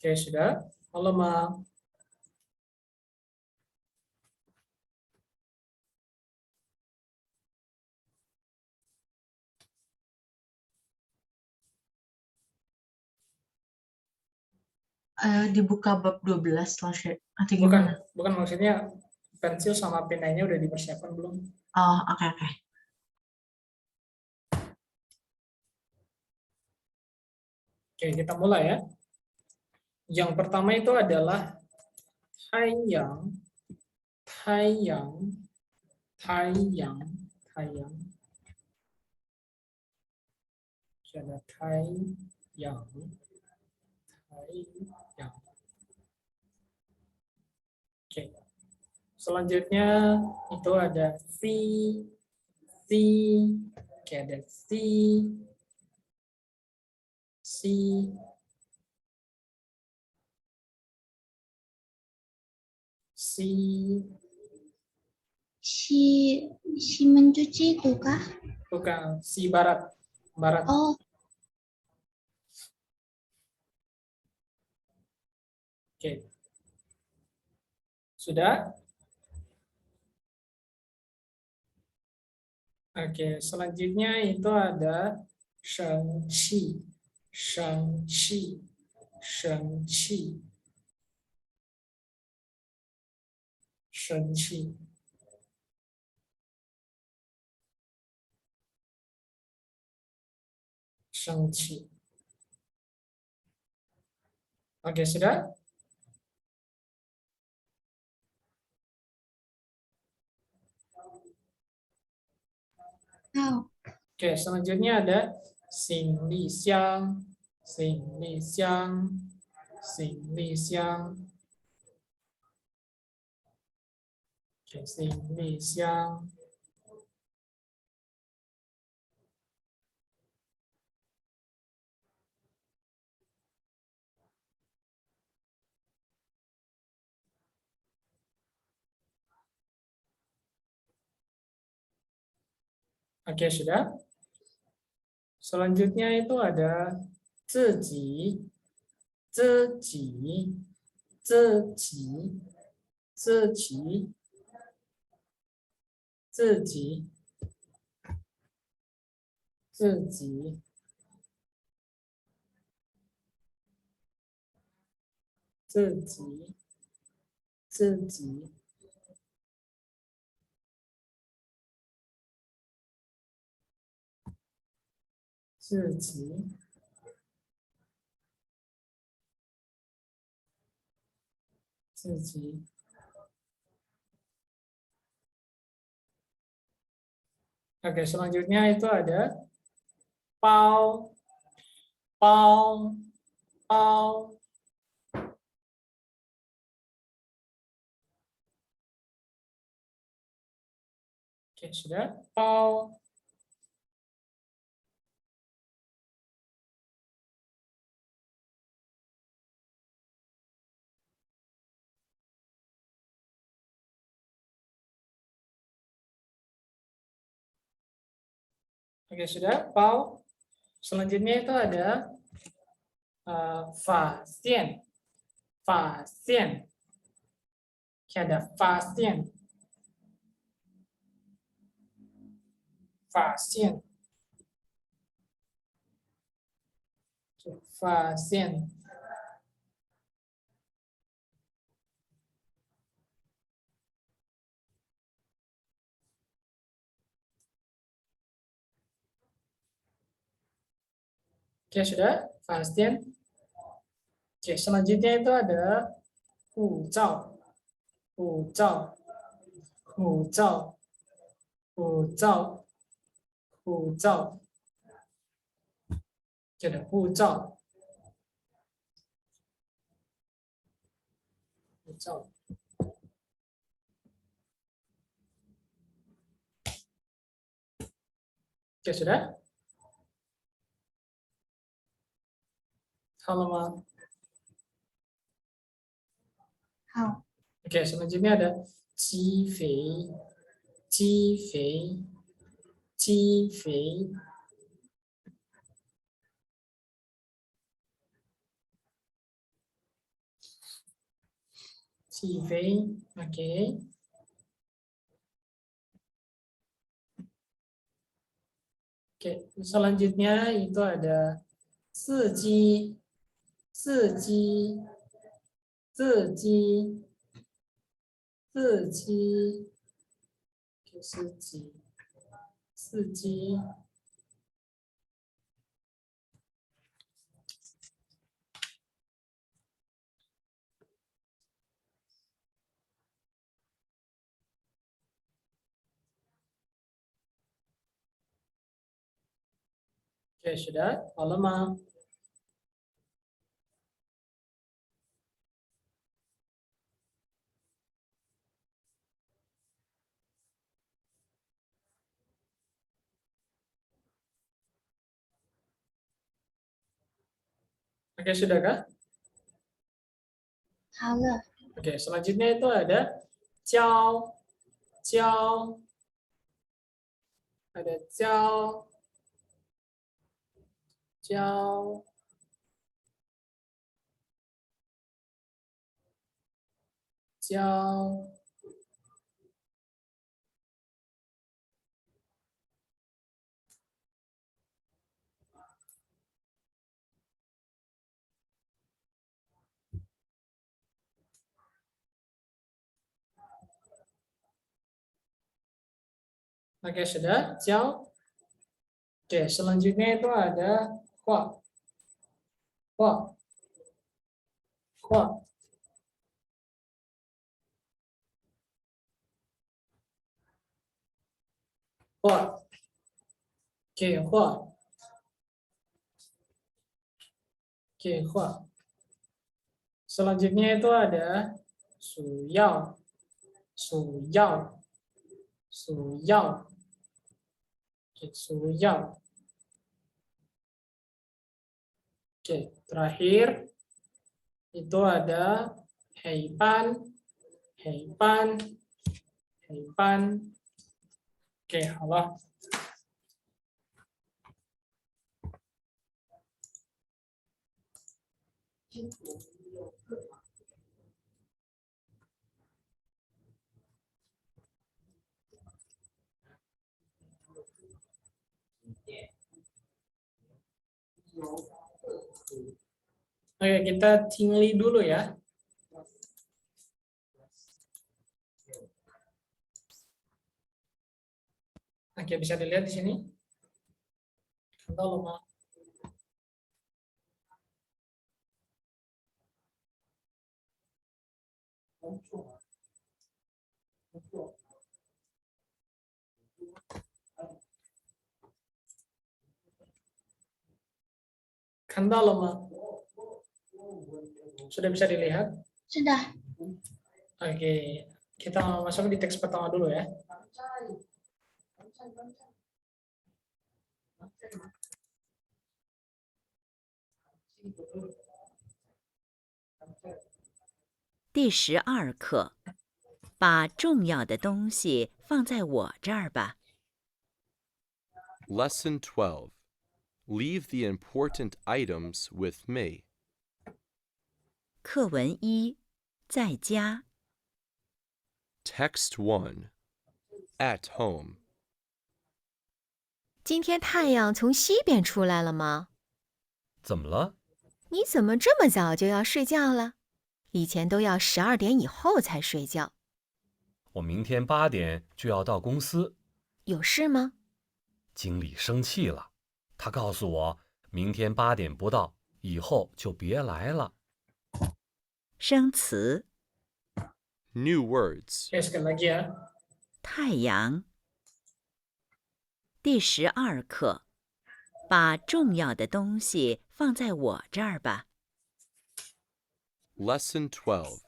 Oke, sudah. Halo, Ma. Dibuka bab 12 atau Bukan, gimana? bukan maksudnya pensil sama penanya udah dipersiapkan belum? Oh, oke. Oke, kita mulai ya. Yang pertama itu adalah Taiyang, Taiyang, Taiyang, Taiyang. Oke, ada Taiyang, Taiyang. Oke. Selanjutnya itu ada si. Oke, ada si, Si mencuci itu kah? bukan si barat, barat. Oh, Oke. Sudah? Oke, selanjutnya itu ada shengqi, shengqi, shengqi, shengqi. Shengqi. Oke, sudah? tahu. Oke, selanjutnya ada xing li xiang, xing li xiang, xing li xiang. Oke, xing li xiang. Oke, sudah. Selanjutnya itu ada ziji, ziji, ziji, ziji, ziji, ziji, ziji, ziji.自己，自己。Oke, selanjutnya itu ada pao, pao, pao. Oke, sudah. Pao. Oke, sudah. Pao. Selanjutnya itu ada fasien, fasien. Oke, ada fasien, fasien, fasien. Oke, sudah. Fasien. Oke, selanjutnya itu ada huzao, huzao, huzao, huzao, huzao. Oke, ada huzao, huzao. Oke, sudah. Halaman. Hao. Oke, selanjutnya ada ji fei, ji fei, ji fei. 起飞 oke. Oke, selanjutnya itu ada 刺激刺激刺激刺激 oke, 刺激刺激 oke, sudah halaman. Oke, sudahkah? 好了， Oke, selanjutnya itu ada 教教 ada 教教 教 Oke, sudah 教 Oke, selanjutnya itu ada 画画画 画 oke, 画 oke, 画 selanjutnya itu ada 主要主要主要 oke, 主要 oke, terakhir itu ada 黑斑黑斑黑斑 oke, 好了。Oke, kita tinggali dulu ya. Oke, bisa dilihat di sini. Tolong, Kandalama. Sudah bisa dilihat? sudah。 Oke, kita masuk di teks pertama dulu ya.第12课，把重要的东西放在我这儿吧。 Lesson 12. Leave the important items with me. 课文1，在家。 Text 1. At home. 今天太阳从西边出来了吗？怎么了？你怎么这么早就要睡觉了？以前都要12点以后才睡觉。我明天8点就要到公司。有事吗？经理生气了，他告诉我，明天8点不到，以后就别来了。生词： New words. Oke, sekali lagi ya. 太阳。第12课，把重要的东西放在我这儿吧。 Lesson 12.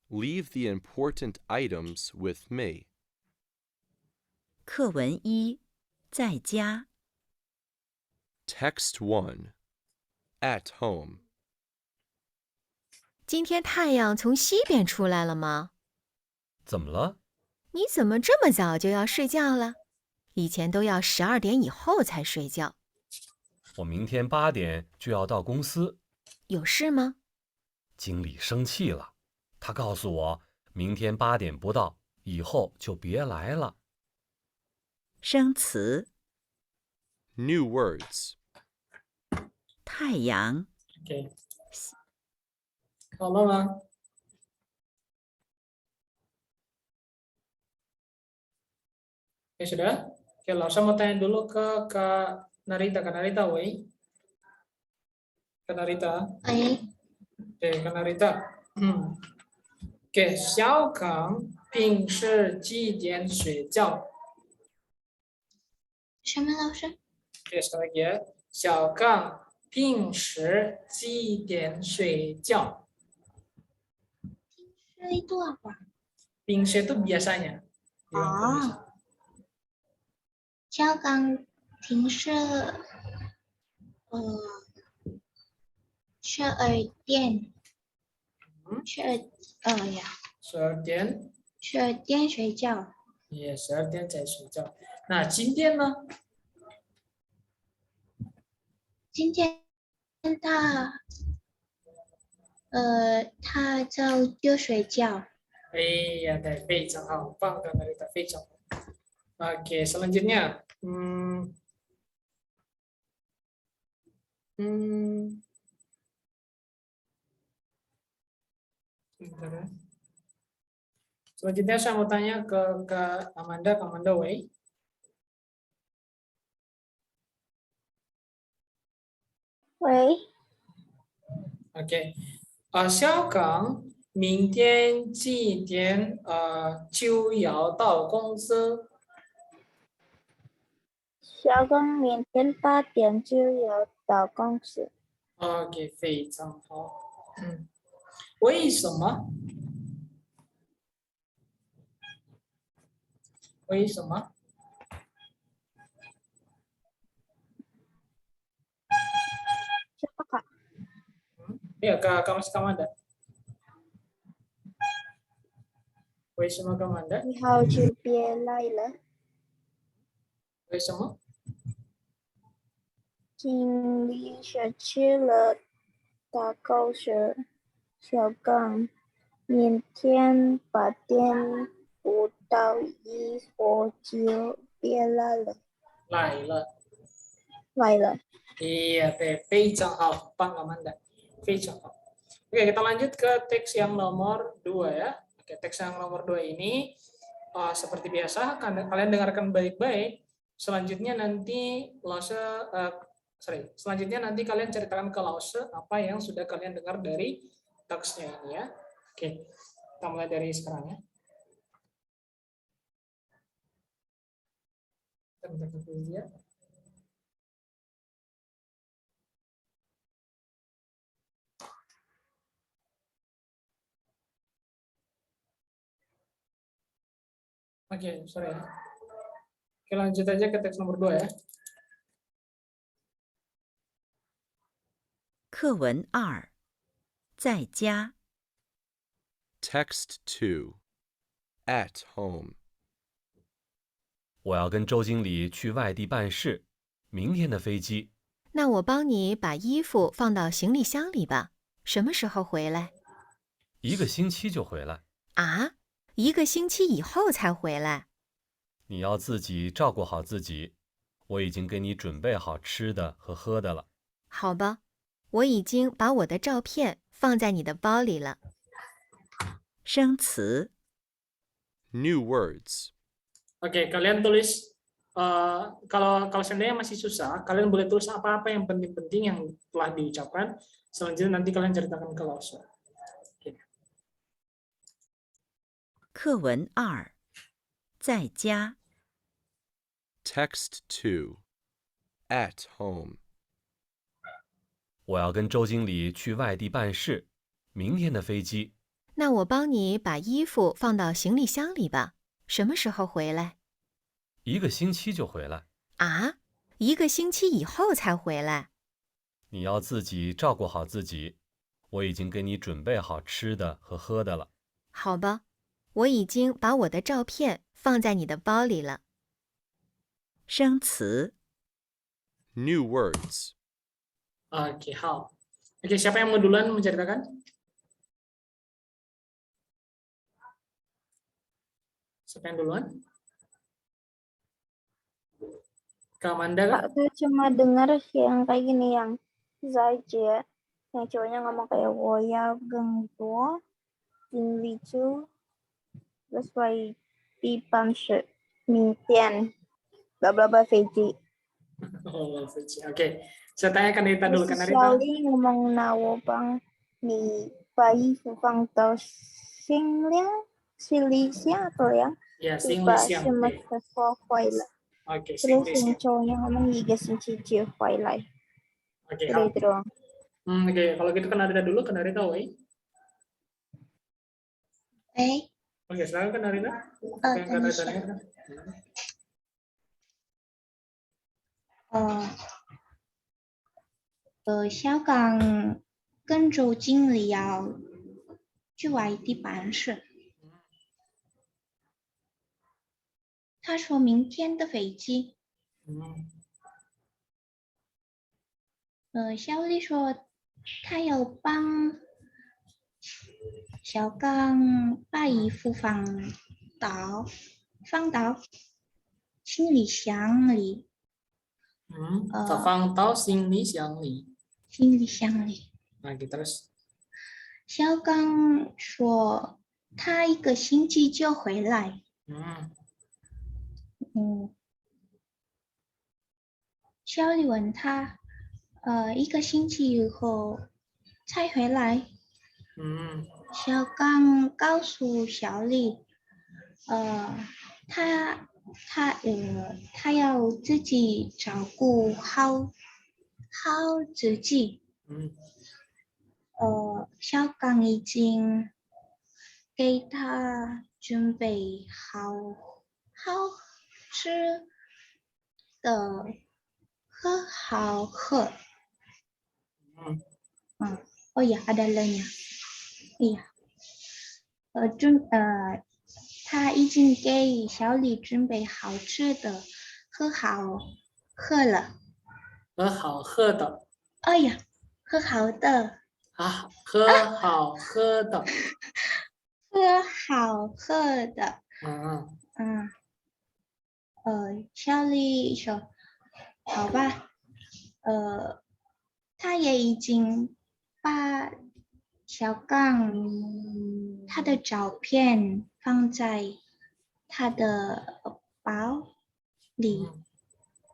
Leave the important items with me. 课文1，在家。 Text 1. At home. 今天太阳从西边出来了吗？怎么了？你怎么这么早就要睡觉了？以前都要12点以后才睡觉。我明天8点就要到公司。有事吗？经理生气了，他告诉我，明天8点不到，以后就别来了。生词 New words. 太阳 Oke. 好了吗？ Oke, sudah? Oke, langsung mau tanya dulu ke Kak Narita. Kak Narita, woi. Kak Narita. 喂， Oke, Kak Narita. Oke, Xiao Kang 平时几点睡觉？什么老师？ Oke, sekali lagi ya. Xiao Kang 平时几点睡觉？睡多会儿？平时 itu biasanya. Di waktu Oh. biasa. 香港平时12点，呀， 12点， 12点睡觉。也12点才睡觉。那今天呢？今天他早就睡觉。哎呀，对，非常好，棒的Narita，非常好。Oke, selanjutnya. Bentar ya. Selanjutnya saya mau tanya ke Kak Amanda, Kak Amanda, wei. Oke. 小刚明天几点就要到公司？小刚明天8点就要到公司。 OK， 非常好。为什么？为什么？ Siapa Kak? Ya, Kak Mas Kamanda. 为什么 Kamanda？ 你好久别来了。为什么？经理学去了大考试，小刚明天8点不到以后就别来了。来了。来了。 Iya,非常好，棒Amanda，非常好。Oke, kita lanjut ke teks yang nomor 2 ya. Oke, teks yang nomor 2 ini seperti biasa kalian dengarkan baik-baik. Selanjutnya nanti selanjutnya nanti kalian ceritakan ke Lause apa yang sudah kalian dengar dari teksnya ini ya. Oke, kita mulai dari sekarang ya. Kita bentar dulu ya. Oke, sorry ya. Oke, lanjut aja ke teks nomor 2 ya. 课文2，在家。 Text 2. At home. 我要跟周经理去外地办事，明天的飞机。那我帮你把衣服放到行李箱里吧。什么时候回来？ 1个星期就回来。啊，1个星期以后才回来。 你要自己照顾好自己，我已经给你准备好吃的和喝的了。好吧，我已经把我的照片放在你的包里了。生词 New words. Oke, kalian tulis kalau seandainya masih susah, kalian boleh tulis apa-apa yang penting-penting yang telah diucapkan. Selanjutnya nanti kalian ceritakan ke Lause. Oke. 课文2，在家。 Text 2. At home. 我要跟周经理去外地办事，明天的飞机。那我帮你把衣服放到行李箱里吧。什么时候回来？ 1个星期就回来。啊，1个星期以后才回来。 你要自己照顾好自己，我已经给你准备好吃的和喝的了。好吧，我已经把我的照片放在你的包里了。生词 New words. Oke, hal. Oke, siapa yang mau duluan menceritakan? Siapa yang duluan? Kamanda kan? Kak, saya cuma dengar yang kayak gini, yang Zaijie, yang cowoknya ngomong kayak woya gengduo, jingli cu, terus wai di panshi, mingtian, bla bla bla feji. Oh, oke. Saya tanyakan Narita dulu Terus kan si Narita. Xiaoli ngomong nawo bang ni bayi fufang tau xingliang, xilixiang atau yang Ya, lupa Singlixiang. semester Huailai. Oke, Terus yang Singlixiang. cowoknya ngomong yiga sinci Huailai. Oke, Udah itu doang. Oke, kalau gitu kan Narita dulu, kan Narita, Wei. Oke, silakan kan Narita. Apa yang kan Narita tanyakan? 香港跟州经理要去外地办事。他说明天的飞机。肖丽说他要帮小刚把衣服放到行李箱里。放到行李箱里。行李箱里。Lagi terus. 肖刚说他1个星期就回来。肖丽问他，1个星期以后才回来。小刚告诉小丽，他要自己照顾好自己。小刚已经给他准备好吃的和好喝。Oh ya, ada le-nya. Iya. 他已经给小李准备好吃的和好喝了。和好喝的。哎呀，和好的。啊，和好喝的。和好喝的。小李说：“好吧。”他也已经把小刚他的照片放在他的包里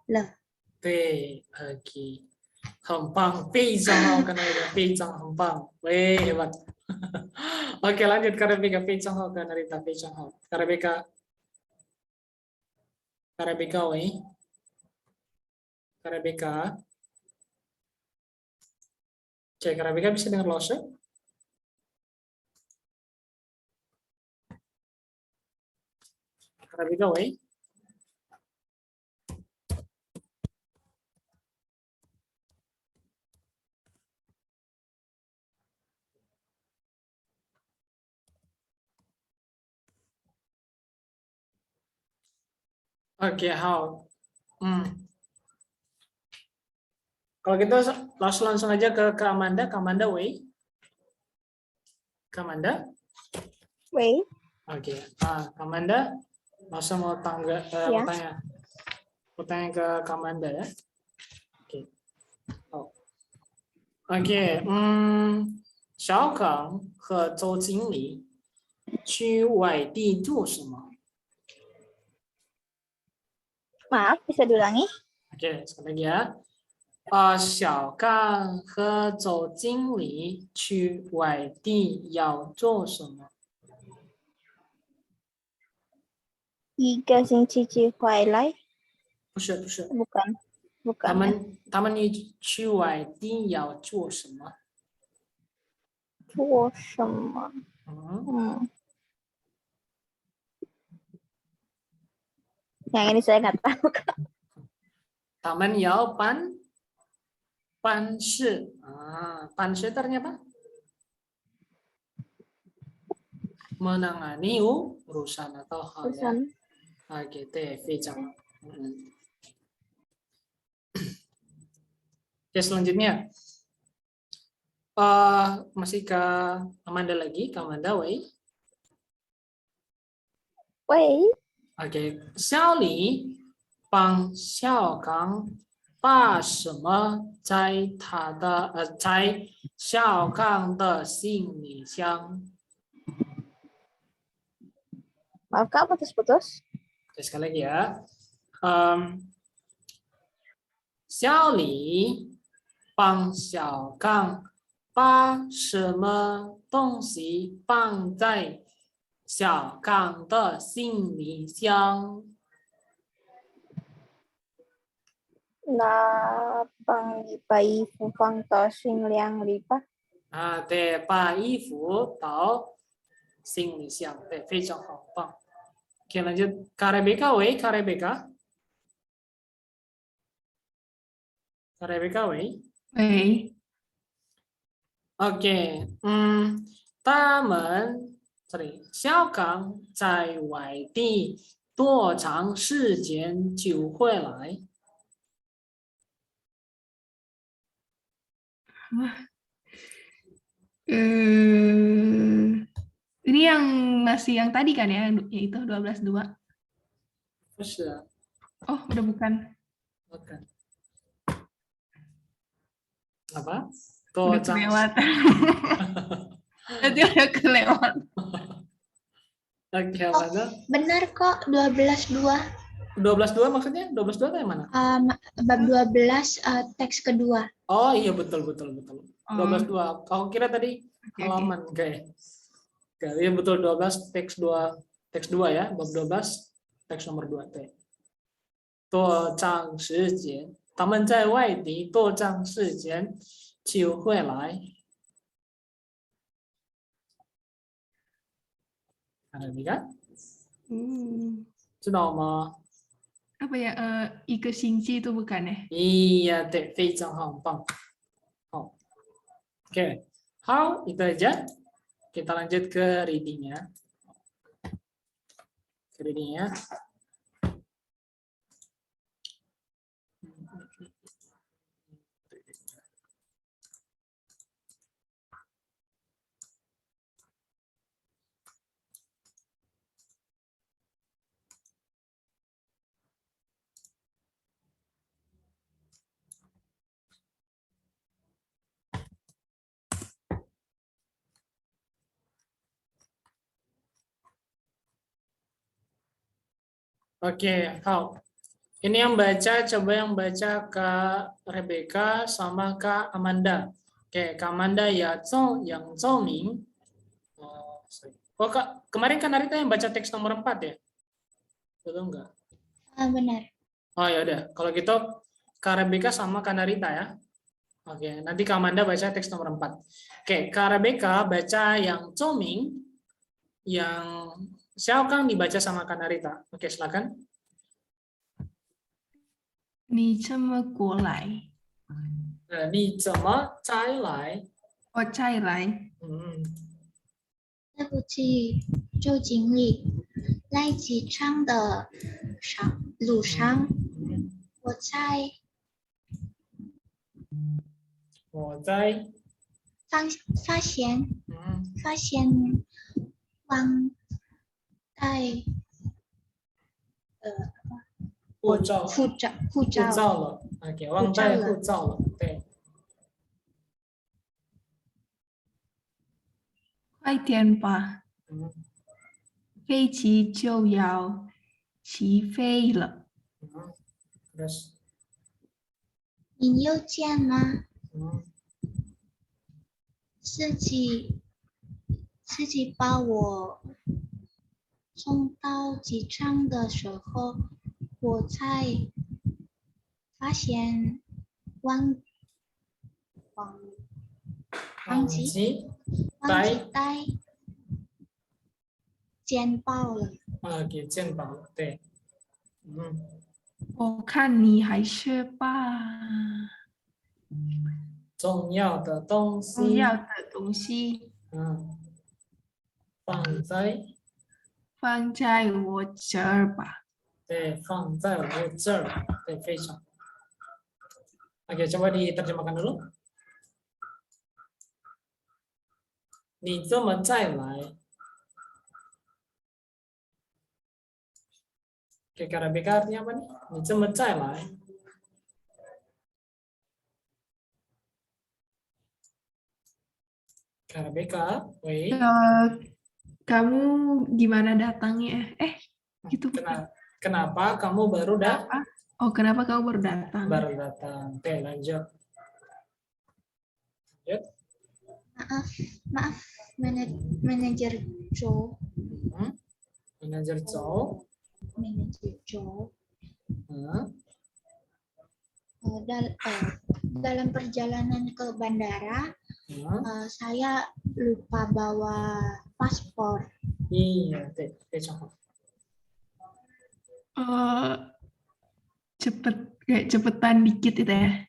了。对 ，OK， 很棒，非常好，kan Narita， 非常很棒，喂，hebat。Oke, lanjut Karabika, 非常好kan Narita， 非常好。Karabika， 喂，Karabika。Cek Karabika bisa dengar Lose? Karabika, wey. Oke, how? Kalau gitu langsung aja ke Amanda. Amanda, wey. Amanda? Wey. Oke, Amanda, langsung mau tanya ke Amanda ya. Oke. Oke, 小港和周经理去外地做什么？ Maaf, bisa diulangi? Oke, sekali lagi ya. 小刚和周经理去外地要做什么？1个星期回来？不是， bukan. 他们去外地要做什么？做什么？Yang ini saya nggak tahu. 他们要办事办事 artinya apa? Menangani urusan atau hal ya. Gitu ya, 非常好。Oke, selanjutnya masih ke Amanda lagi, ke Amanda, wey. 喂， OK，小李帮小刚把什么在小刚的行李箱。 maaf Kak, putus-putus. Oke, sekali lagi ya. Xiao Li 帮小刚把什么东西放在小刚的行李箱？ 那帮你把衣服放到行李里吧。啊，对，把衣服到行李箱，对，非常好，棒。Oke, lanjut. Kak Rebecca, wei, Kak Rebecca. Kak Rebecca, wei. 喂， OK，他们小刚在外地多长时间就回来？ ini yang masih yang tadi kan ya, yaitu 12.2. 不是啊， Oh, udah bukan. bukan. Apa? Udah kelewatan. Berarti udah kelewatan. Oke, mana? Benar kok 12.2. 12.2 maksudnya? 12.2 itu yang mana? Bab 12 teks kedua. Oh iya, betul. 12.2. Aku kira tadi Oke. halaman. Oke. Oke, iya betul 12 teks 2 ya, bab 12 teks nomor 2 teh. 多长时间？他们在外地多长时间就回来？ Ada nih kan? 知道吗？ Apa ya? 一个星期 itu bukan ya? Iya, teh, 非常好，很棒。好，Oke, 好，itu aja. Kita lanjut ke reading-nya. Oke, 好。Ini yang baca, coba yang baca Kak Rebecca sama Kak Amanda. Oke, Kak Amanda ya, yang Ming. Oh, Kak, kemarin kan Narita yang baca teks nomor 4 ya? Betul enggak? Benar. Oh ya udah, kalau gitu Kak Rebecca sama Kak Narita ya. Oke, nanti Kak Amanda baca teks nomor 4. Oke, Kak Rebecca baca yang Ming, yang Xiao Kang dibaca sama Kak Narita. Oke, silakan. 你这么过来，你怎么才来？我再来。对不起，周经理，来机场的路上，我在发现忘带护照了 ，OK， 忘带护照了，对。快点吧，飞机就要起飞了。你有见吗？司机把我送到机场的时候，我才发现忘记带钱包了。给钱包了，对。我看你还是把重要的东西，放在我这儿吧。对，放在我这儿，对，非常。Oke, coba diterjemahkan dulu. 你这么再来 Oke, KRBK artinya apa nih? Ni zhe me zai lai. KRBK, wei. Kamu gimana datangnya? Gitu bukan. Kenapa kamu baru Kenapa? Oh, kenapa kamu baru datang? baru datang? Oke, lanjut. Lanjut. Maaf, manajer Joe. Manajer Zhou. Manajer Joe. Hmm. Dalam perjalanan ke bandara, saya lupa bawa paspor. Iya, oke, contoh. Cepetan dikit itu ya.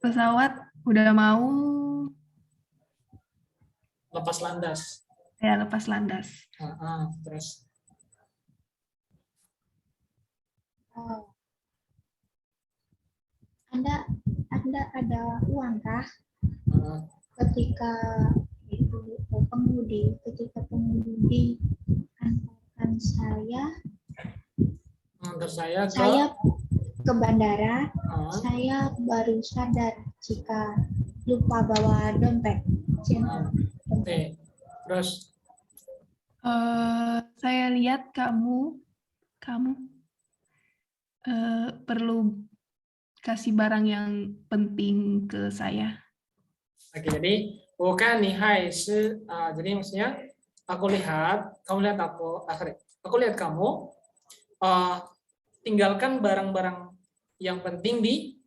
Pesawat udah mau Lepas landas. ya lepas landas. Terus Anda ada uang kah? Ketika pengemudi antarkan saya ke bandara, saya baru sadar jika lupa bawa dompet. Oke. Terus Saya lihat kamu perlu kasih barang yang penting ke saya. oke, jadi bukan nih hai shi, jadi maksudnya aku lihat, kamu lihat aku lihat kamu tinggalkan barang-barang yang penting di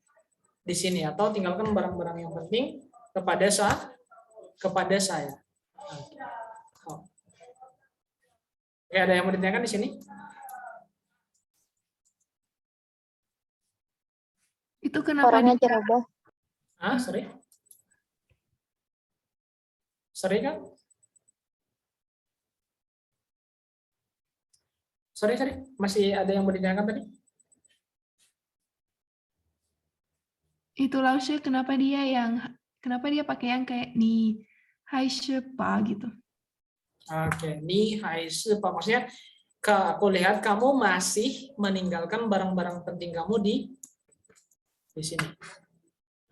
sini, atau tinggalkan barang-barang yang penting kepada saya. Oke, ada yang mau ditanyakan di sini? Itu kenapa Orangnya ceroboh. Sorry? Sorry kan? Sorry. Masih ada yang mau ditanyakan tadi? itu Laushe kenapa dia pakai yang kayak ni hai shepa gitu. Oke, ni hai shi pa, maksudnya aku lihat kamu masih meninggalkan barang-barang penting kamu di sini.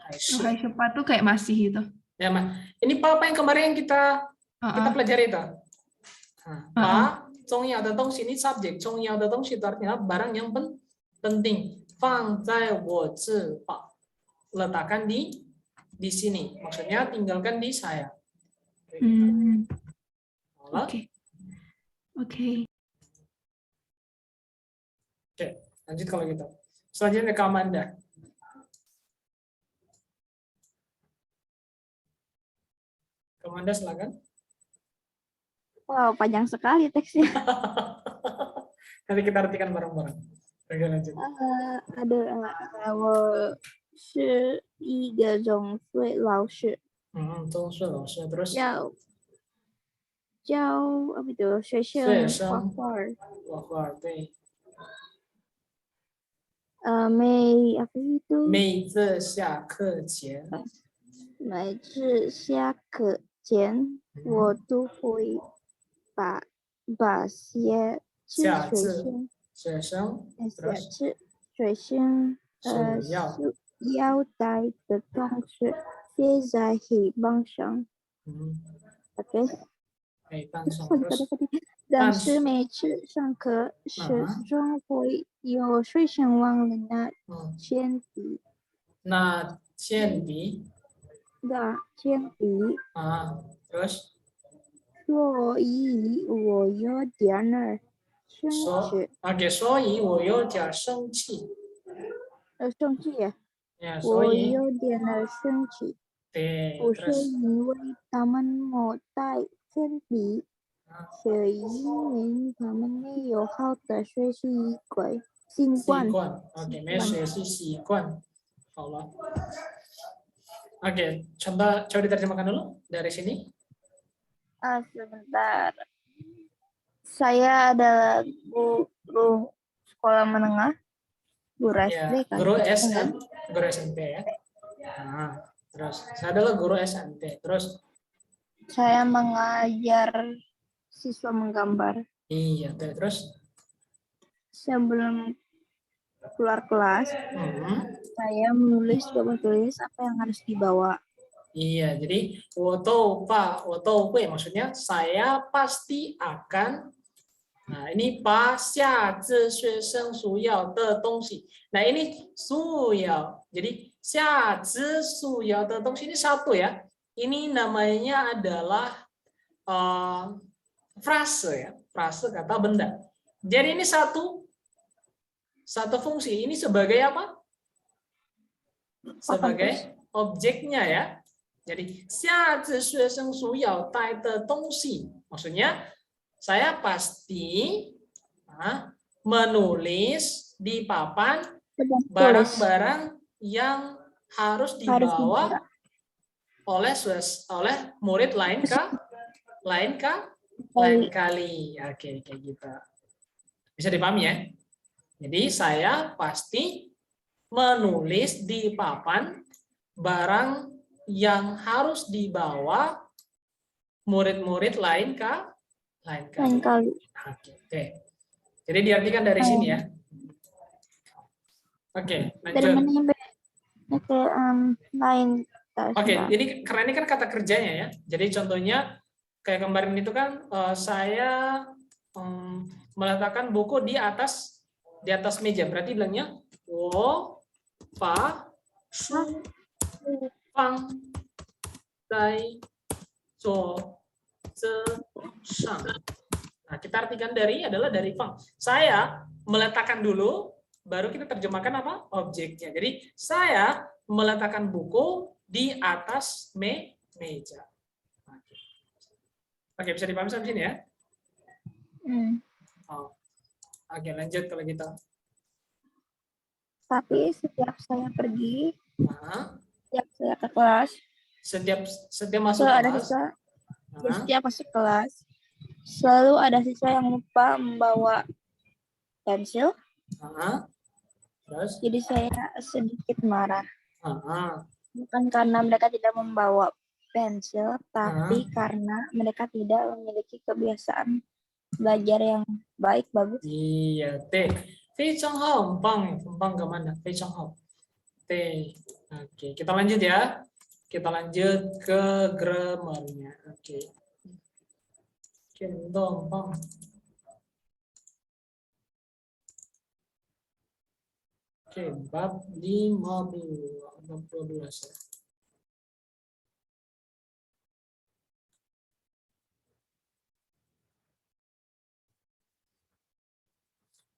Hai shi. Hai shepa tuh kayak masih gitu. Ya, ini apa yang kemarin kita pelajari itu? Pa, 重要的东西 ini subjek, 重要的东西 itu artinya barang yang penting. 放在我这吧, letakkan di sini. Maksudnya tinggalkan di saya. Oke. Oke, lanjut kalau gitu. Selanjutnya ke Amanda. Amanda silakan. Wow, panjang sekali teksnya. Nanti kita artikan bareng-bareng. Oke, lanjut. Ada 我是一个中岁老师。中岁老师 terus 教apa itu 学生画画。对。apa itu? 每次下课前。每次下课前，我都会把学生要带的东西写在黑板上。OK。但是每次上课时总会有学生忘了拿铅笔。拿铅笔。terus 所以我有点儿生气。所以我有点生气。生气呀！我有点儿生气。不是因为他们没带铅笔，是因为他们没有好的学习习惯。没有学习习惯。好了。Oke, coba diterjemahkan dulu dari sini. Sebentar. Saya adalah guru sekolah menengah, guru SD kan? Guru SMP ya. Terus saya adalah guru SMP. Terus saya mengajar siswa menggambar. Iya, terus. Sebelum keluar kelas, saya menulis coba tulis apa yang harus dibawa. Iya, jadi wotou maksudnya saya pasti akan. Nah, ini pa xia zi xue sheng su yao de dongxi. Nah, ini su yao. Jadi xia zi su yao de dongxi ini satu ya. Ini namanya adalah frase ya, frase kata benda. Jadi ini satu fungsi. Ini sebagai apa? Sebagai objeknya ya. Jadi xia zi xue sheng su yao dai de dongxi. Maksudnya saya pasti menulis di papan barang-barang yang harus dibawa oleh murid lain kali. Oke, kayak gitu. Bisa dipahami ya? Jadi saya pasti menulis di papan barang yang harus dibawa murid-murid lain kali. Oke. Jadi diartikan dari sini ya. Oke, lanjut. Oke, jadi karena ini kan kata kerjanya ya. Jadi contohnya kayak kemarin itu kan saya meletakkan buku di atas meja. Berarti bilangnya wo pa shu fang dai zuo ze shang. Nah, kita artikan dari fang. Saya meletakkan dulu, baru kita terjemahkan apa? Objeknya. Jadi saya meletakkan buku di atas meja. Oke, bisa dipahami sampai sini ya? Oke, lanjut kalau gitu. Tapi setiap saya pergi, setiap saya ke kelas, setiap masuk kelas, setiap masuk kelas, selalu ada siswa yang lupa membawa pensil. Terus? Jadi saya sedikit marah. Bukan karena mereka tidak membawa pensil, tapi karena mereka tidak memiliki kebiasaan belajar yang bagus. Iya, teh. 非常好，很棒，很棒，kemana？ 非常好。Teh. Oke, kita lanjut ya. Kita lanjut ke grammarnya. Oke. Bang. Oke, bab 12 ya.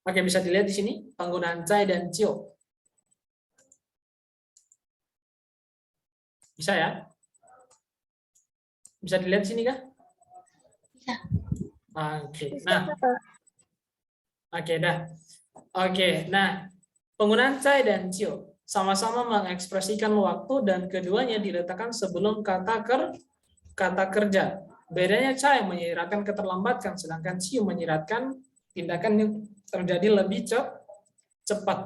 Oke, bisa dilihat di sini penggunaan cai dan cio. Bisa ya? Bisa dilihat di sini kah? Bisa. Oke. Nah. Oke, dah. Oke, nah, penggunaan cai dan cio sama-sama mengekspresikan waktu dan keduanya diletakkan sebelum kata kerja. Bedanya cai menyiratkan keterlambatan, sedangkan cio menyiratkan tindakan yang terjadi lebih cepat.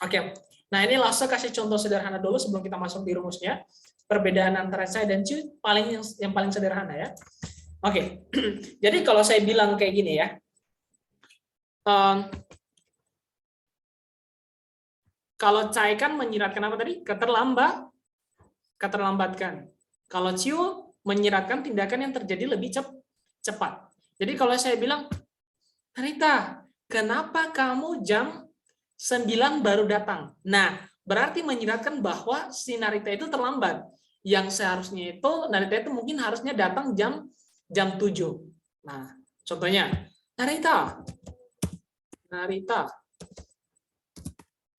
Oke. Nah, ini Lase kasih contoh sederhana dulu sebelum kita masuk di rumusnya. Perbedaan antara cai dan cio yang paling sederhana ya. Oke. Jadi kalau saya bilang kayak gini ya. Kalau cai kan menyiratkan apa tadi? Keterlambatkan. Kalau cio menyiratkan tindakan yang terjadi lebih cepat. Jadi kalau saya bilang, Narita, kenapa kamu jam 9 baru datang? Nah, berarti menyiratkan bahwa si Narita itu terlambat. Yang seharusnya itu, Narita itu mungkin harusnya datang jam 7. Nah, contohnya, Narita,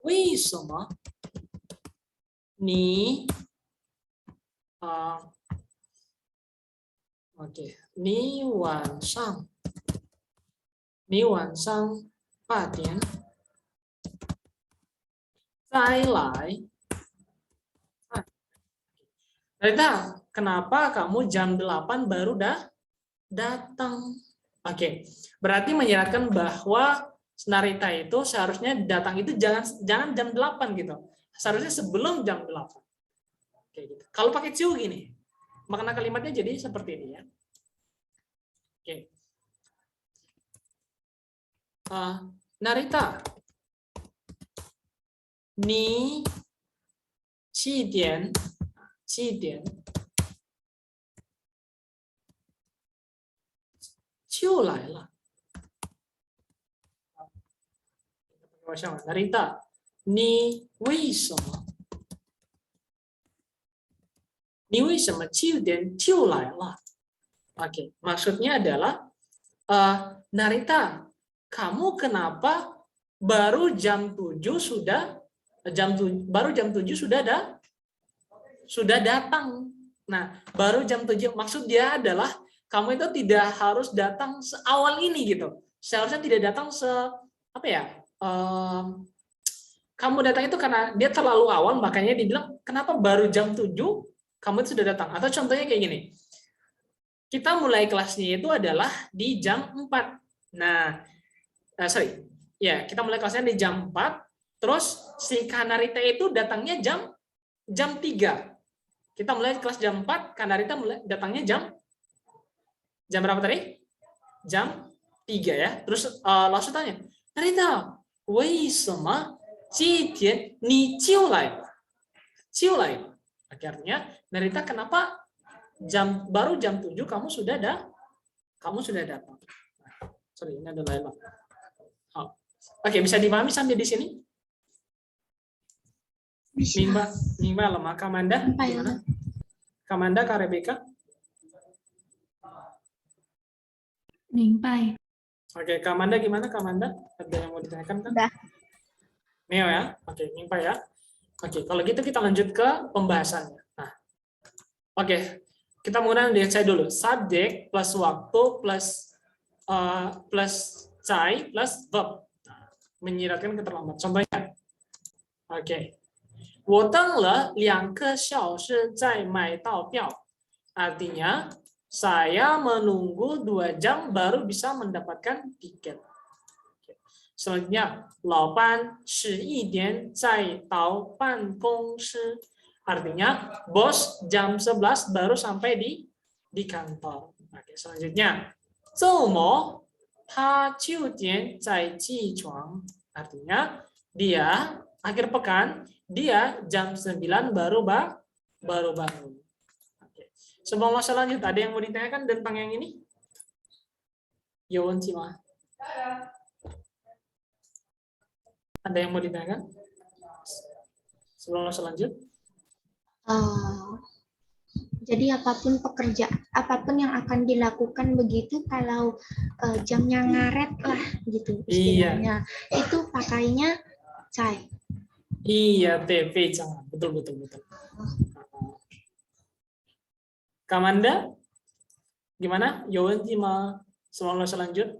为什么你你晚上8点再来Rita, kenapa kamu jam 8 baru datang? Oke, berarti menyiratkan bahwa Narita itu seharusnya datang itu jangan jam 8 gitu. Seharusnya sebelum jam 8. Oke, gitu. Kalau pakai ciu gini, makna kalimatnya jadi seperti ini ya. Oke. Narita, ni 7点就来了。我想Narita, 你为什么7点就来了？ Oke, maksudnya adalah Narita, kamu kenapa baru jam 7 sudah sudah datang. Nah, baru jam 7 maksud dia adalah kamu itu tidak harus datang seawal ini gitu. Seharusnya tidak datang kamu datang itu karena dia terlalu awal, makanya dibilang kenapa baru jam 7 kamu itu sudah datang. Atau contohnya kayak gini. Kita mulai kelasnya itu adalah di jam 4. Nah, kita mulai kelasnya di jam 4, terus si Kanarita itu datangnya jam 3. Kita mulai kelas jam 4, Kanarita datangnya jam berapa tadi? Jam 3 ya. Terus langsung tanya, Narita, 为什么今天你就来了? Akhirnya, Narita kenapa baru jam 7 kamu sudah datang. Ini ada Laila. Oke, bisa dipahami sampai di sini? Bisa. Mingba lemah. Kamanda gimana? Kamanda, Kak Rebecca? 明白。 Oke, Kamanda gimana? Kamanda? Ada yang mau ditanyakan kan? Udah. Neo ya? Oke, Mingpa ya. Oke, kalau gitu kita lanjut ke pembahasannya. Nah, oke. Kita menggunakan dengan saya dulu. Subjek plus waktu plus cai plus verb. Nah, menyiratkan keterlambatan. Contohnya. Oke. 我等了2个小时才买到票. Artinya, saya menunggu 2 jam baru bisa mendapatkan tiket. Selanjutnya, 老板11点才到办公室. Artinya, bos jam 11 baru sampai di kantor. Oke, selanjutnya, 周末他9点才起床. Artinya, dia akhir pekan, dia jam 9 baru bangun. Oke. Sebelum masalah lanjut, ada yang mau ditanyakan tentang yang ini? Yowen Cima. Ada yang mau ditanyakan? Sebelum masalah lanjut? Jadi apapun yang akan dilakukan begitu kalau jamnya ngaret lah gitu istilahnya. Itu pakainya cai. Iya, TV jangan. Betul. Kamanda? Gimana? Yowen Cima. Sebelum masalah lanjut?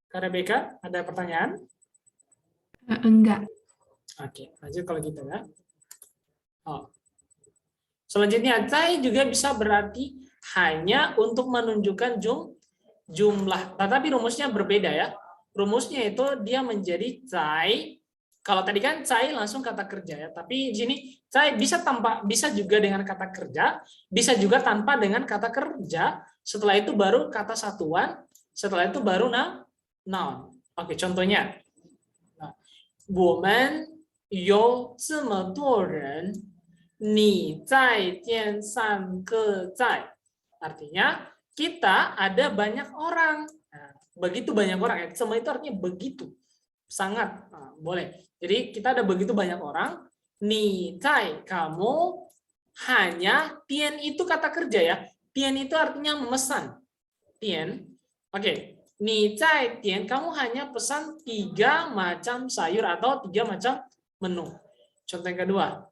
Kak Rebecca, ada pertanyaan? Enggak. Oke, lanjut kalau gitu ya. Selanjutnya, cai juga bisa berarti hanya untuk menunjukkan jumlah. Tetapi rumusnya berbeda ya. Rumusnya itu dia menjadi cai. Kalau tadi kan cai langsung kata kerja ya. Tapi di sini cai bisa juga dengan kata kerja, bisa juga tanpa dengan kata kerja. Setelah itu baru kata satuan, setelah itu baru noun. Oke, contohnya. 我们有这么多人 你在店上个在. Artinya kita ada banyak orang. Nah, begitu banyak orang. Semua itu artinya begitu. Sangat. Nah, boleh. Jadi kita ada begitu banyak orang. Ni zai, kamu hanya. Tian itu kata kerja ya. Tian itu artinya memesan. Tian. Oke. Ni zai tian, kamu hanya pesan 3 macam sayur atau 3 macam menu. Contoh yang kedua.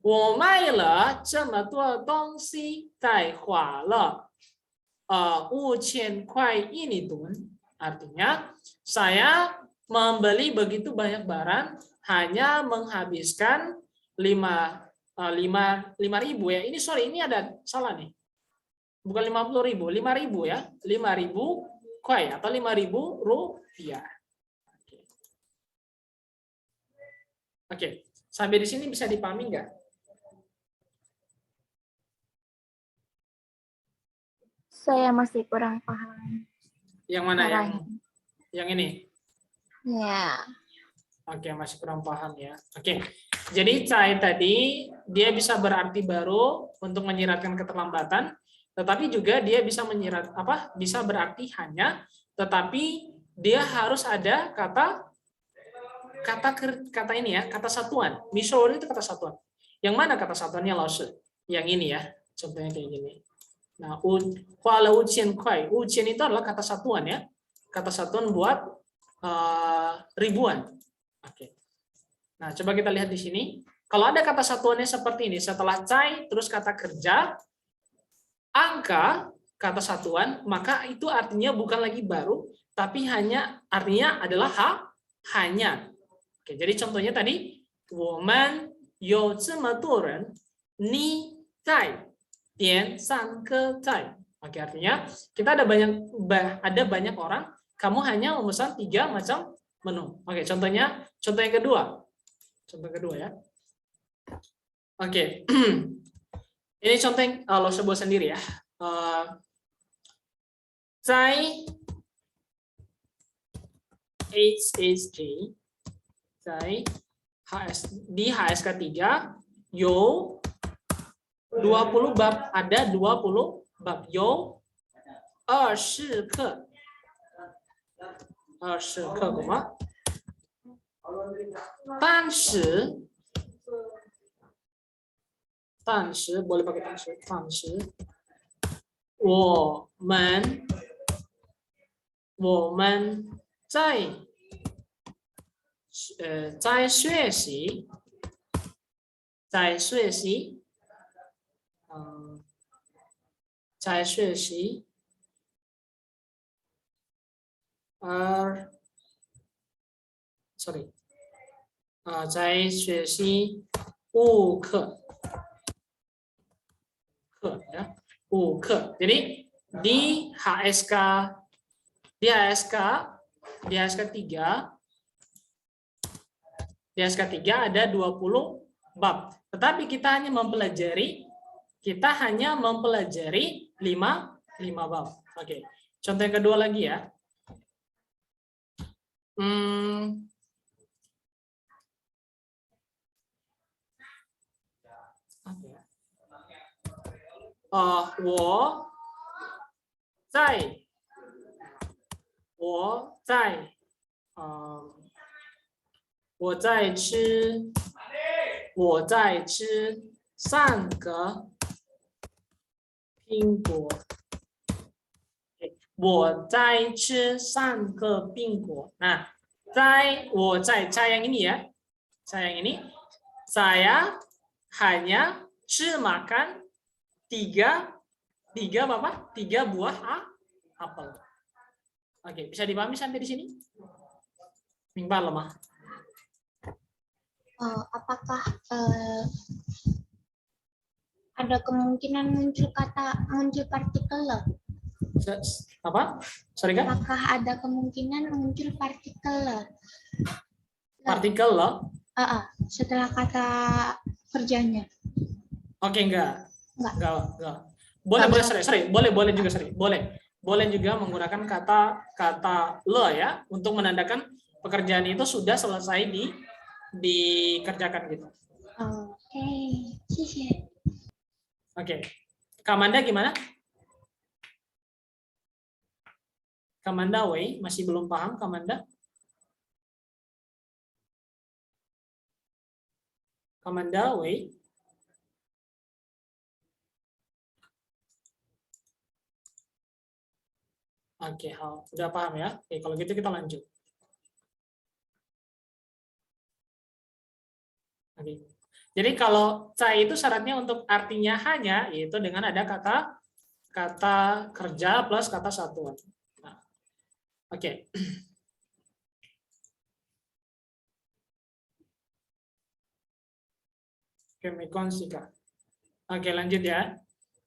我卖了这么多东西，才花了5000块印尼盾. Artinya, saya membeli begitu banyak barang, hanya menghabiskan 5.000 ya. Ini ada salah nih. Bukan 50.000, 5.000 ya. 5.000 kuai atau 5.000 rupiah. Oke, sampai di sini bisa dipahami nggak? Saya masih kurang paham. Yang mana yang Yang ini. Ya. Oke, masih kurang paham ya. Oke, jadi cai tadi dia bisa berarti baru untuk menyiratkan keterlambatan, tetapi juga dia bisa menyirat apa? Bisa berarti hanya, tetapi dia harus ada kata ini ya, kata satuan. Misori itu kata satuan. Yang mana kata satuannya Laoshi? Yang ini ya, contohnya kayak gini. Nah, kuala ujian kuai, ujian itu adalah kata satuan ya, kata satuan buat ribuan. Oke. Nah, coba kita lihat di sini. Kalau ada kata satuannya seperti ini, setelah cai terus kata kerja, angka kata satuan, maka itu artinya bukan lagi baru, tapi hanya artinya adalah hanya. Oke, jadi contohnya tadi, 我们有这么多人，你在点3个菜. Oke, artinya kita ada banyak orang, kamu hanya memesan 3 macam menu. Oke, contoh yang kedua. Contoh kedua ya. Oke. Ini contoh yang lo sebut sendiri ya. 在 HSG 在 di HSK 3 有 20 bab, ada 20 bab. 有20课20课吗？但是 boleh pakai 但是我们在学习在学习5课ya, 5课. Jadi di HSK 3 ada 20 bab. Tetapi kita hanya mempelajari 5 bab. Oke. Contoh yang kedua lagi ya.我在吃3个苹果。我在吃3个苹果. Nah, saya yang ini ya. Saya yang ini. Saya hanya makan 3 buah apel. Oke, bisa dipahami sampai di sini? Minggu lemah. Apakah ada kemungkinan muncul partikel le? Apa? Sorry kan? Apakah ada kemungkinan muncul partikel le? Partikel le? Setelah kata kerjanya. Oke, enggak. Boleh juga menggunakan kata le ya untuk menandakan pekerjaan itu sudah selesai dikerjakan gitu. Oke, Oke. Kamanda gimana? Kamanda Wei masih belum paham Kamanda? Kamanda Wei. Oke, udah paham ya? Oke, kalau gitu kita lanjut. Oke. Jadi kalau cai itu syaratnya untuk artinya hanya, yaitu dengan ada kata kerja plus kata satuan. Nah, oke. Oke, lanjut ya.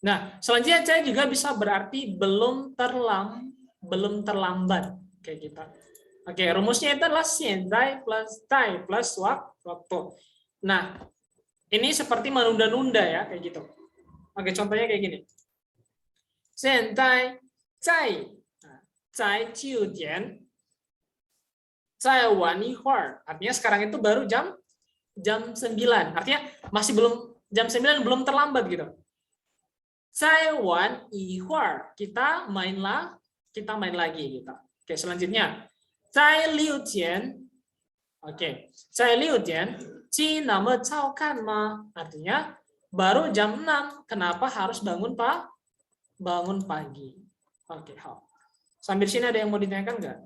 Nah, selanjutnya cai juga bisa berarti belum terlambat kayak gitu. Oke, rumusnya itu adalah xianzai plus tai plus waktu. Nah, ini seperti menunda-nunda ya kayak gitu. Oke, contohnya kayak gini. Xianzai zai 9点在玩一会儿. Artinya sekarang itu baru jam 9. Artinya masih belum jam 9, belum terlambat gitu. 在玩一会儿, kita main lagi gitu. Oke, selanjutnya 在6点. Oke, 在6点, 鸡那么早看吗? Artinya baru jam 6, kenapa harus bangun pagi? Oke, sambil sini ada yang mau ditanyakan nggak?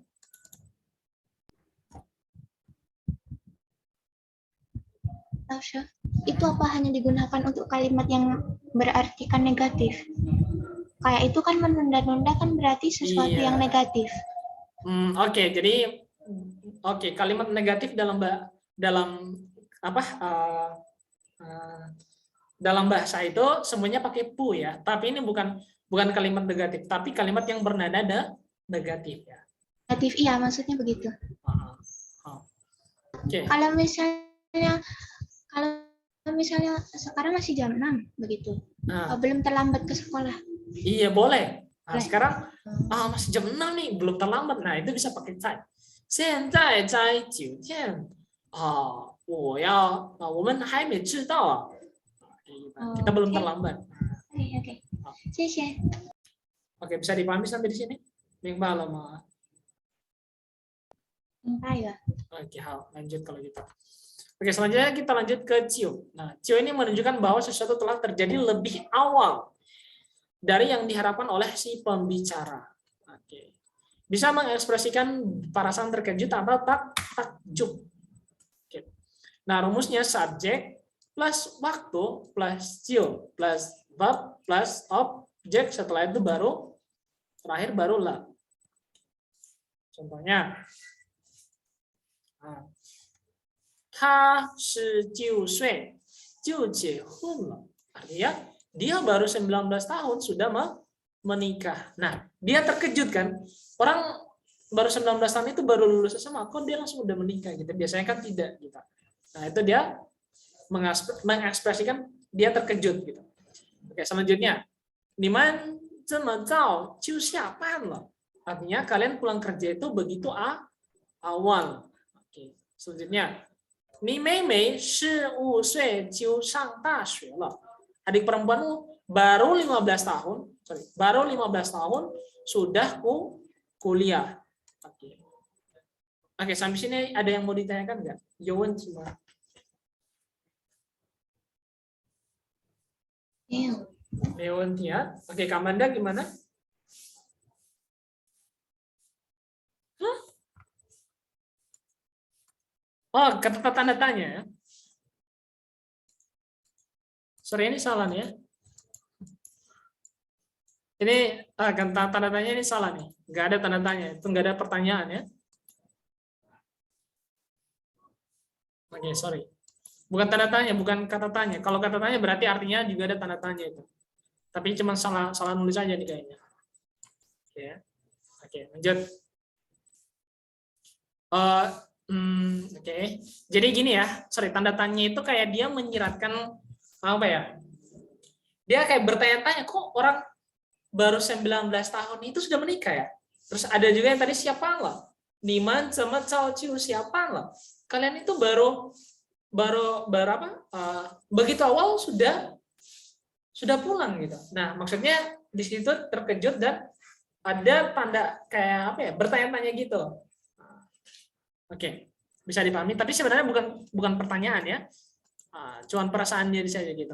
Itu apa hanya digunakan untuk kalimat yang berartikan negatif? Kayak itu kan menunda-nunda kan berarti sesuatu yang negatif. Oke, jadi kalimat negatif dalam bahasa itu semuanya pakai pu ya. Tapi ini bukan kalimat negatif, tapi kalimat yang bernada negatif ya. Negatif, iya maksudnya begitu. Oke. Kalau misalnya sekarang masih jam 6 begitu. Belum terlambat ke sekolah. Iya, boleh. Nah, sekarang masih jam 6 nih, belum terlambat. Nah, itu bisa pakai 在. 现在在9点. 我们还没知道啊. Kita belum terlambat. Oke. 谢谢. Oke, bisa dipahami sampai di sini? Mingba lama. Enggak ya. Oke, lanjut kalau gitu. Oke, selanjutnya kita lanjut ke ciu. Nah, ciu ini menunjukkan bahwa sesuatu telah terjadi lebih awal dari yang diharapkan oleh si pembicara. Oke. Bisa mengekspresikan perasaan terkejut atau takjub. Oke. Nah, rumusnya subjek plus waktu plus ciu plus verb plus objek, setelah itu terakhir baru la. Contohnya, 他19岁就结婚了. Artinya dia baru 19 tahun sudah menikah. Nah, dia terkejut kan? Orang baru 19 tahun itu baru lulus SMA, kok dia langsung udah menikah gitu. Biasanya kan tidak gitu. Nah, itu dia mengekspresikan dia terkejut gitu. Oke, selanjutnya, 你们这么早就下班了. Artinya kalian pulang kerja itu begitu awal. Oke, selanjutnya, 你妹妹15岁就上大学了. Adik perempuanmu baru 15 tahun sudah kuliah. Oke, sampai sini ada yang mau ditanyakan nggak? Yowen cuma. Yowen ya. Oke, Kamanda gimana? Oh, kata tanda tanya ya. Sorry, ini salah nih ya. Ini kata tanda tanya ini salah nih. Nggak ada tanda tanya, itu nggak ada pertanyaan ya. Oke, sorry. Bukan tanda tanya, bukan kata tanya. Kalau kata tanya berarti artinya juga ada tanda tanya itu. Tapi cuma salah nulis aja nih kayaknya. Oke, oke, lanjut. Oke. Jadi gini ya, sorry, tanda tanya itu kayak dia menyiratkan apa ya? Dia kayak bertanya-tanya, kok orang baru 19 tahun itu sudah menikah ya? Terus ada juga yang tadi siapa lah? Niman sama Cao siapa lah? Kalian itu baru apa? Begitu awal sudah pulang gitu. Nah, maksudnya di situ terkejut dan ada tanda kayak apa ya? Bertanya-tanya gitu. Oke, bisa dipahami. Tapi sebenarnya bukan pertanyaan ya, cuman perasaan dia saja gitu.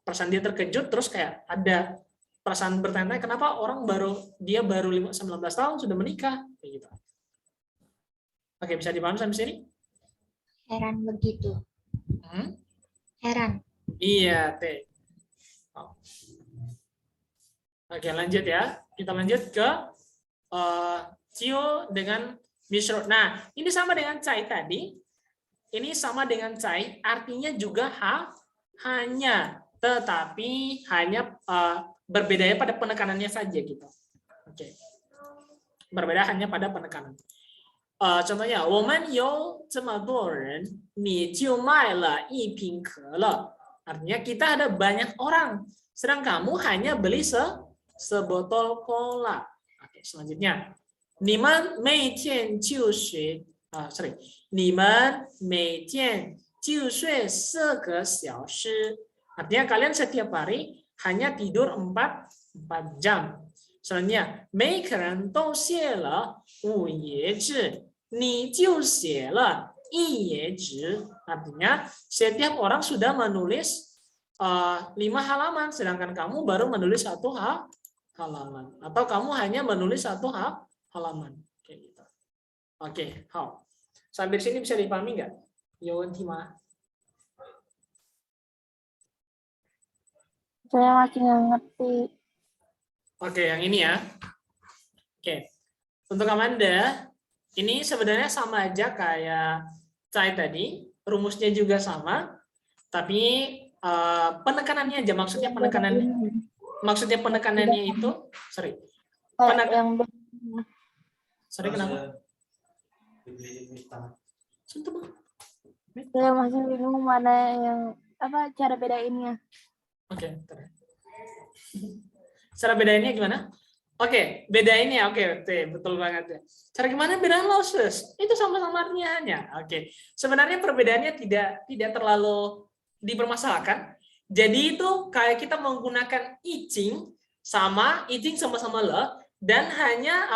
Perasaan dia terkejut, terus kayak ada perasaan bertanya, kenapa orang baru 19 tahun sudah menikah, kayak gitu. Oke, bisa dipahami sampai sini? Heran begitu. Heran. Iya, teh. Oke, lanjut ya. Kita lanjut ke Cio dengan Misro. Nah, ini sama dengan cai tadi. Ini sama dengan cai, artinya juga hanya, tetapi hanya berbedanya pada penekanannya saja gitu. Oke. Berbeda hanya pada penekanan. Contohnya, 我们有这么多人，你就卖了一瓶可乐. Artinya kita ada banyak orang, sedang kamu hanya beli sebotol cola. Oke, selanjutnya. 你们每天就学你们每天就睡4个小时. Artinya kalian setiap hari hanya tidur 4 jam. Selanjutnya, 每个人都写了5页纸，你就写了1页纸. Artinya setiap orang sudah menulis 5 halaman, sedangkan kamu baru menulis 1 halaman. Atau kamu hanya menulis 1 halaman. Kayak gitu. Oke, 好. Sampai sini bisa dipahami nggak? 有问题吗? Saya masih nggak ngerti. Oke, yang ini ya. Oke. Untuk Amanda, ini sebenarnya sama aja kayak Cai tadi. Rumusnya juga sama. Tapi penekanannya aja. Maksudnya penekanannya itu. Sorry. Sorry, kenapa? Saya masih bingung mana yang cara bedainnya. Oke. Cara bedainnya gimana? Oke, bedainnya. Oke, betul banget ya. Cara gimana bedain losses? Itu sama-sama artinya hanya. Oke. Sebenarnya perbedaannya tidak terlalu dipermasalahkan. Jadi itu kayak kita menggunakan iching sama-sama le dan hanya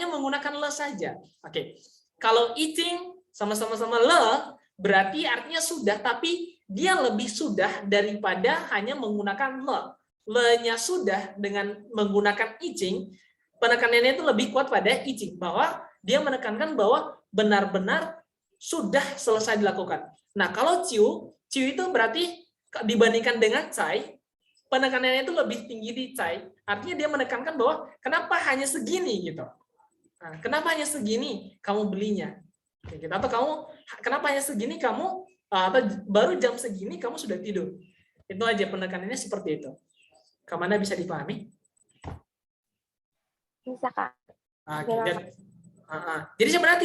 menggunakan le saja. Oke. Kalau iching sama-sama le berarti artinya sudah, tapi dia lebih sudah daripada hanya menggunakan le. Le-nya sudah dengan menggunakan iching, penekanannya itu lebih kuat pada iching, bahwa dia menekankan bahwa benar-benar sudah selesai dilakukan. Nah, kalau ciu itu berarti dibandingkan dengan cai, penekanannya itu lebih tinggi di cai. Artinya dia menekankan bahwa kenapa hanya segini gitu. Nah, kenapa hanya segini kamu belinya? Gitu. Atau kenapa hanya segini kamu atau baru jam segini kamu sudah tidur. Itu aja penekanannya seperti itu. Kemana bisa dipahami? Bisa, Kak. Jadi sebenarnya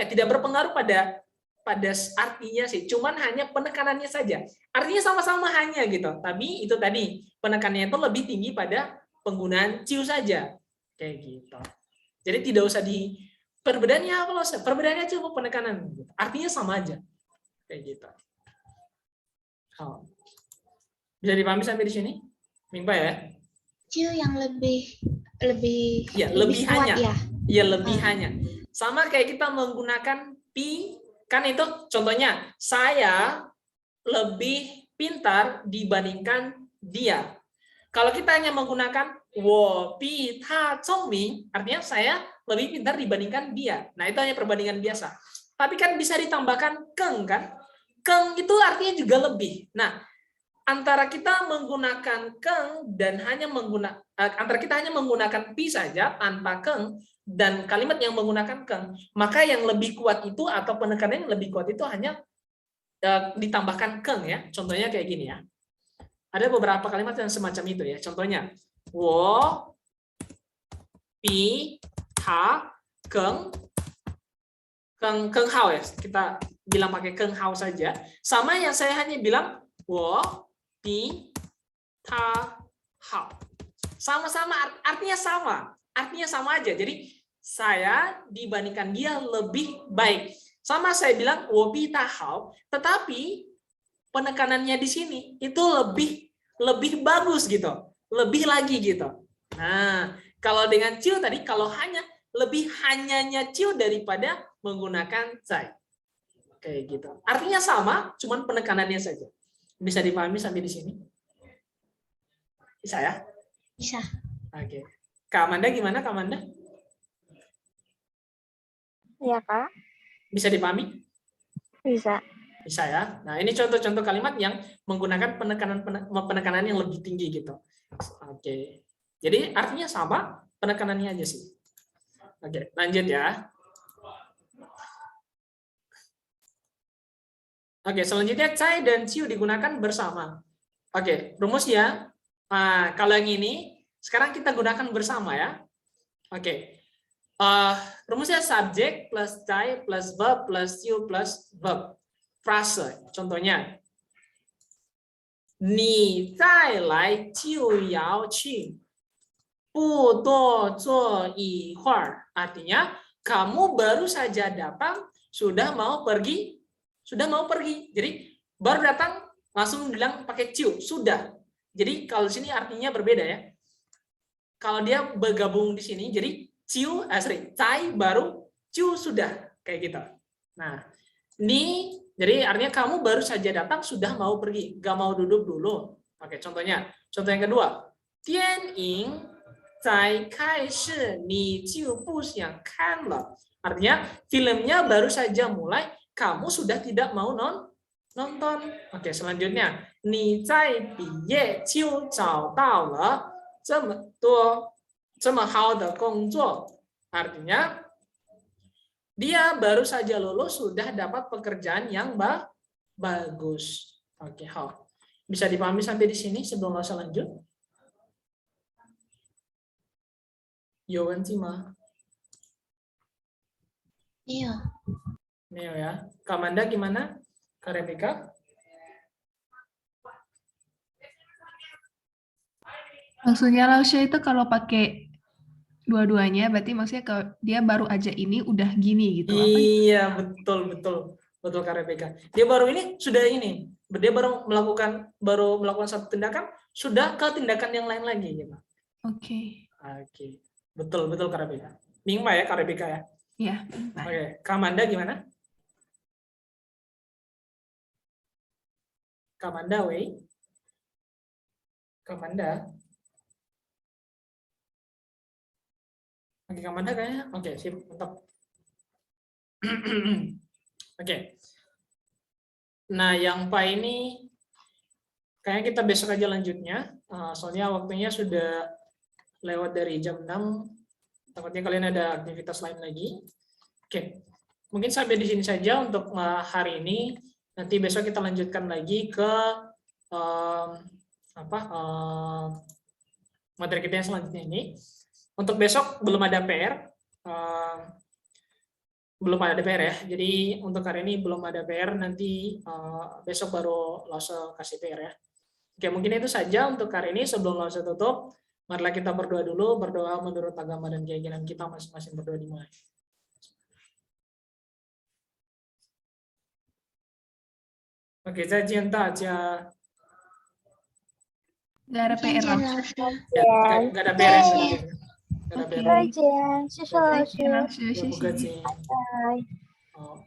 tidak berpengaruh pada artinya sih, cuman hanya penekanannya saja. Artinya sama-sama hanya gitu. Tapi itu tadi penekanannya itu lebih tinggi pada penggunaan ciu saja. Kayak gitu. Jadi tidak usah perbedaannya apa loh? Perbedaannya cuma penekanan. Artinya sama aja. Kayak gitu. Bisa dipahami sampai di sini? Mingpa ya? Ciu yang lebih lebih kuat hanya. ya. Ya, lebih hanya. Sama kayak kita menggunakan pi, kan itu contohnya saya lebih pintar dibandingkan dia. Kalau kita hanya menggunakan wo pi ta congming, artinya saya lebih pintar dibandingkan dia. Nah, itu hanya perbandingan biasa. Tapi kan bisa ditambahkan keng kan? Keng itu artinya juga lebih. Nah, antara kita menggunakan keng dan antara kita hanya menggunakan pi saja tanpa keng dan kalimat yang menggunakan keng, maka yang lebih kuat itu atau penekanan yang lebih kuat itu hanya ditambahkan keng ya. Contohnya kayak gini ya. Ada beberapa kalimat yang semacam itu ya. Contohnya, wo pi ta keng hao ya. Kita bilang pakai keng hao saja. Sama yang saya hanya bilang wo pi ta hao. Sama-sama artinya sama aja. Jadi saya dibandingkan dia lebih baik. Sama saya bilang wo pi ta hao, tetapi penekanannya di sini itu lebih bagus gitu. Lebih lagi gitu. Nah, kalau dengan ciu tadi kalau hanyanya ciu daripada menggunakan cai. Kayak gitu. Artinya sama, cuman penekanannya saja. Bisa dipahami sampai di sini? Bisa ya? Bisa. Oke. Kak Amanda gimana, Kak Amanda? Iya, Kak. Bisa dipahami? Bisa. Bisa ya. Nah, ini contoh-contoh kalimat yang menggunakan penekanan yang lebih tinggi gitu. Oke. Jadi artinya sama, penekanannya aja sih. Oke, lanjut ya. Oke, selanjutnya cai dan ciu digunakan bersama. Oke, rumusnya. Nah, kalau yang ini sekarang kita gunakan bersama ya. Oke. Rumusnya subjek plus cai plus verb plus ciu plus verb. Frase. Contohnya, 你再来就要去，不多坐一会儿. Artinya, kamu baru saja datang, sudah mau pergi. Jadi baru datang langsung bilang pakai ciu, sudah. Jadi kalau di sini artinya berbeda ya. Kalau dia bergabung di sini, jadi ciu, cai baru, ciu sudah, kayak gitu. Nah, ini jadi artinya kamu baru saja datang, sudah mau pergi, gak mau duduk dulu. Oke, contohnya. Contoh yang kedua, Tian Ying zai kai shi ni jiu bu xiang kan le. Artinya filmnya baru saja mulai, kamu sudah tidak mau nonton. Oke, selanjutnya, ni zai bi ye jiu zhao dao le zhe me hao de gong zuo. Artinya dia baru saja lulus sudah dapat pekerjaan yang bagus. Oke, bisa dipahami sampai di sini sebelum langsung lanjut? 有问题吗？没有，没有ya. Kak Manda gimana? Kak Rebecca? Maksudnya Lausha itu kalau pakai dua-duanya, berarti maksudnya kalau dia baru aja ini udah gini gitu. Apa? Iya, betul Kak Rebecca. Dia baru ini sudah ini. Dia baru melakukan satu tindakan, sudah ke tindakan yang lain lagi gitu. Oke. Oke. Betul Kak Rebecca. Mingma ya Kak Rebecca ya. Ya. Oke, Kak Manda gimana? Kak Manda, wei. Kak Manda. Oke, Kak Manda kayaknya. Oke, sip, mantap. Oke. Nah, yang Pak ini kayaknya kita besok aja lanjutnya. Soalnya waktunya sudah lewat dari jam 6. Takutnya kalian ada aktivitas lain lagi. Oke. Mungkin sampai di sini saja untuk hari ini. Nanti besok kita lanjutkan lagi ke materi kita yang selanjutnya ini. Untuk besok belum ada PR. Belum ada PR ya. Jadi untuk hari ini belum ada PR. Nanti besok baru Lause kasih PR ya. Oke, mungkin itu saja untuk hari ini. Sebelum Lause tutup, marilah kita berdoa dulu. Berdoa menurut agama dan keyakinan kita masing-masing. Berdoa dimulai. Oke, 再见大家。 Nggak ada 再 PR 见 Lausha. 老师。 Nggak ada PR. Nggak ada PR. 再见，谢谢老师，Lausha, 不客气。拜。好。